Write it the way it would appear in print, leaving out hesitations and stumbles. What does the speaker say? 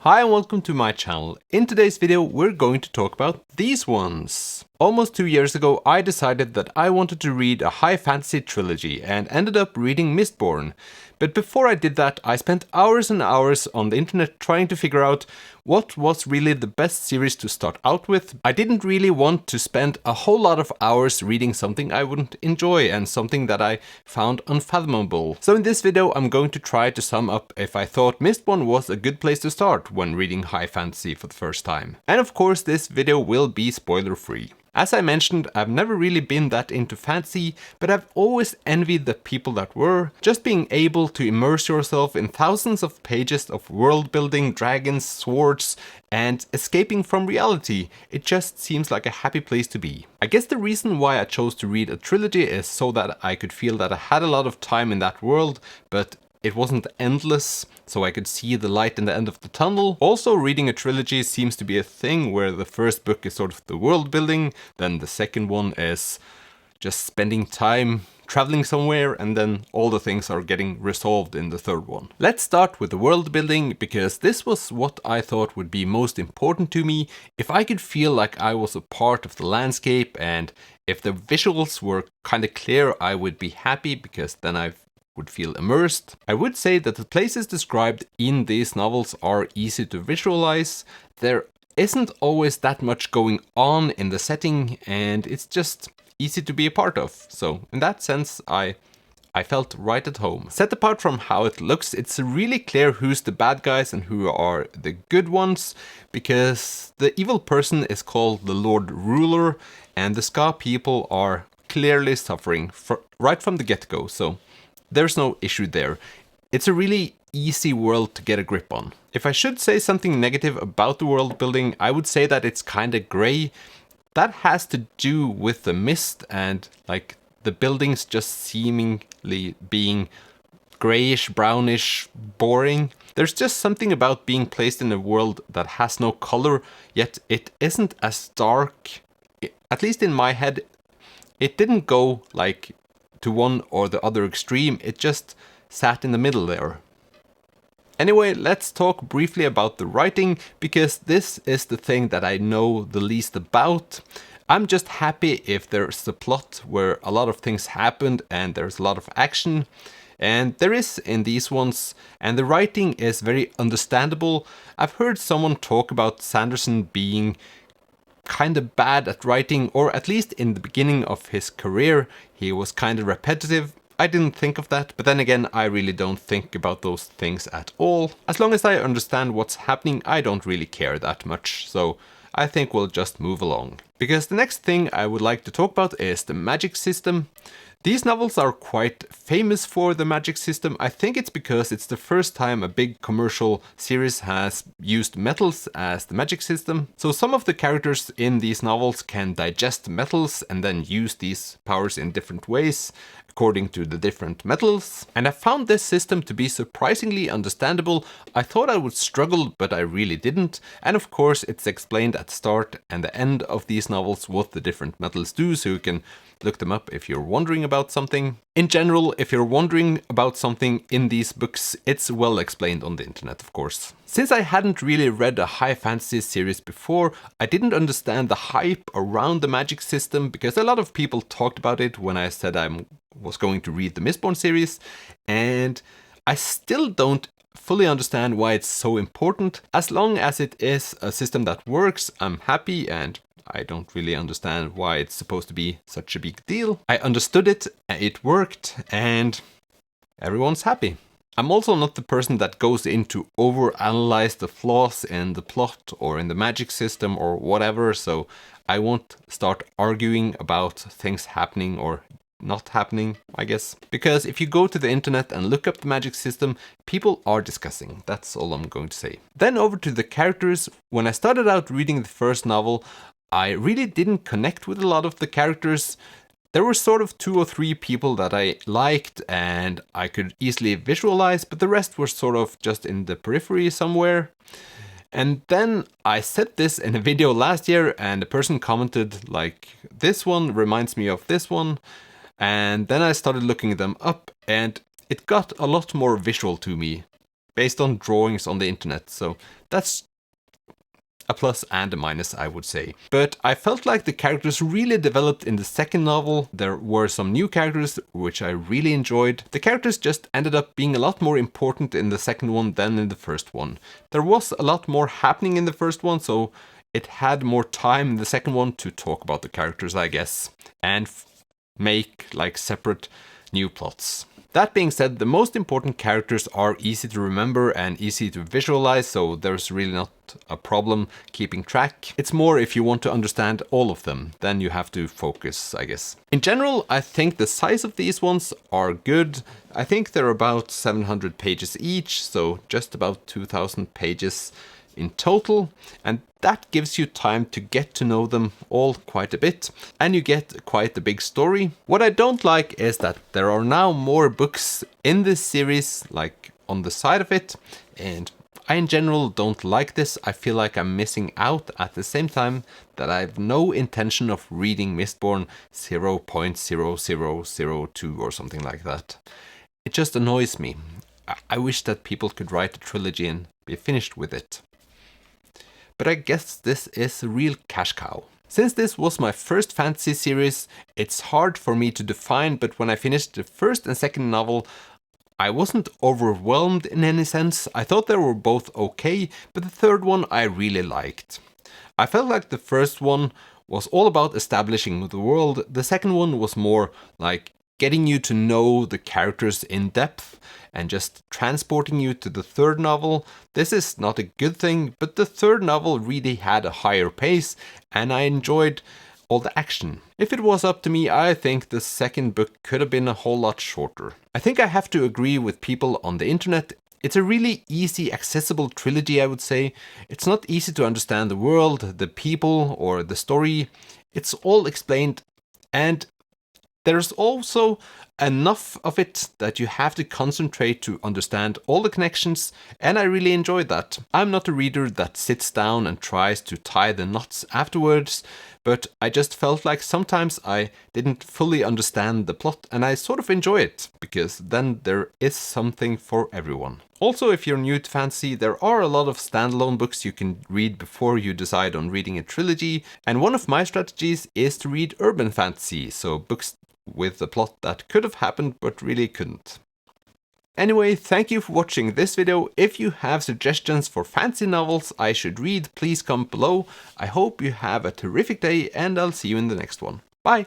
Hi and welcome to my channel. In today's video we're going to talk about these ones. Almost 2 years ago I decided that I wanted to read a high fantasy trilogy and ended up reading Mistborn. But before I did that I spent hours and hours on the internet trying to figure out what was really the best series to start out with. I didn't really want to spend a whole lot of hours reading something I wouldn't enjoy and something that I found unfathomable. So in this video I'm going to try to sum up if I thought Mistborn was a good place to start when reading high fantasy for the first time. And of course this video will be spoiler free. As I mentioned, I've never really been that into fantasy, but I've always envied the people that were. Just being able to immerse yourself in thousands of pages of world building, dragons, swords, and escaping from reality, it just seems like a happy place to be. I guess the reason why I chose to read a trilogy is so that I could feel that I had a lot of time in that world, but it wasn't endless, so I could see the light in the end of the tunnel. Also, reading a trilogy seems to be a thing where the first book is sort of the world building, then the second one is just spending time traveling somewhere, and then all the things are getting resolved in the third one. Let's start with the world building, because this was what I thought would be most important to me. If I could feel like I was a part of the landscape, and if the visuals were kind of clear, I would be happy, because then I would feel immersed. I would say that the places described in these novels are easy to visualize. There isn't always that much going on in the setting, and it's just easy to be a part of. So in that sense, I felt right at home. Set apart from how it looks, it's really clear who's the bad guys and who are the good ones, because the evil person is called the Lord Ruler, and the Ska people are clearly suffering right from the get-go. So there's no issue there. It's a really easy world to get a grip on. If I should say something negative about the world building, I would say that it's kinda grey. That has to do with the mist and like the buildings just seemingly being greyish, brownish, boring. There's just something about being placed in a world that has no color, yet it isn't as dark. At least in my head, it didn't go like to one or the other extreme, it just sat in the middle there. Anyway, let's talk briefly about the writing, because this is the thing that I know the least about. I'm just happy if there's a plot where a lot of things happened and there's a lot of action, and there is in these ones, and the writing is very understandable. I've heard someone talk about Sanderson being kind of bad at writing, or at least in the beginning of his career he was kind of repetitive. I didn't think of that, but then again I really don't think about those things at all. As long as I understand what's happening, I don't really care that much, so I think we'll just move along. Because the next thing I would like to talk about is the magic system. These novels are quite famous for the magic system. I think it's because it's the first time a big commercial series has used metals as the magic system. So some of the characters in these novels can digest metals and then use these powers in different ways according to the different metals. And I found this system to be surprisingly understandable. I thought I would struggle, but I really didn't. And of course it's explained at the start and the end of these novels what the different metals do, so you can look them up if you're wondering about something. In general, if you're wondering about something in these books, it's well explained on the internet, of course. Since I hadn't really read a high fantasy series before, I didn't understand the hype around the magic system, because a lot of people talked about it when I said I was going to read the Mistborn series, and I still don't fully understand why it's so important. As long as it is a system that works, I'm happy, and I don't really understand why it's supposed to be such a big deal. I understood it, it worked, and everyone's happy. I'm also not the person that goes in to overanalyze the flaws in the plot or in the magic system or whatever, so I won't start arguing about things happening or not happening, I guess. Because if you go to the internet and look up the magic system, people are discussing. That's all I'm going to say. Then over to the characters. When I started out reading the first novel, I really didn't connect with a lot of the characters. There were sort of 2 or 3 people that I liked and I could easily visualize, but the rest were sort of just in the periphery somewhere. And then I said this in a video last year and a person commented like, this one reminds me of this one. And then I started looking them up and it got a lot more visual to me. based on drawings on the internet, so that's a plus and a minus, I would say. But I felt like the characters really developed in the second novel. There were some new characters, which I really enjoyed. The characters just ended up being a lot more important in the second one than in the first one. There was a lot more happening in the first one, so it had more time in the second one to talk about the characters, I guess, and make like separate new plots. That being said, the most important characters are easy to remember and easy to visualize, so there's really not a problem keeping track. It's more if you want to understand all of them, then you have to focus, I guess. In general, I think the size of these ones are good. I think they're about 700 pages each, so just about 2000 pages in total, and that gives you time to get to know them all quite a bit, and you get quite a big story. What I don't like is that there are now more books in this series, like on the side of it, and I in general don't like this. I feel like I'm missing out at the same time that I have no intention of reading Mistborn 0.0002 or something like that. It just annoys me. I wish that people could write a trilogy and be finished with it. But I guess this is a real cash cow. Since this was my first fantasy series, it's hard for me to define, but when I finished the first and second novel, I wasn't overwhelmed in any sense. I thought they were both okay, but the third one I really liked. I felt like the first one was all about establishing the world, the second one was more like getting you to know the characters in depth and just transporting you to the third novel. This is not a good thing, but the third novel really had a higher pace and I enjoyed all the action. If it was up to me, I think the second book could have been a whole lot shorter. I think I have to agree with people on the internet. It's a really easy, accessible trilogy, I would say. It's not easy to understand the world, the people, or the story. It's all explained, and there's also enough of it that you have to concentrate to understand all the connections, and I really enjoyed that. I'm not a reader that sits down and tries to tie the knots afterwards, but I just felt like sometimes I didn't fully understand the plot, and I sort of enjoy it, because then there is something for everyone. Also, if you're new to fantasy, there are a lot of standalone books you can read before you decide on reading a trilogy, and one of my strategies is to read urban fantasy, so books with a plot that could have happened but really couldn't. Anyway, thank you for watching this video. If you have suggestions for fantasy novels I should read, please comment below. I hope you have a terrific day and I'll see you in the next one. Bye!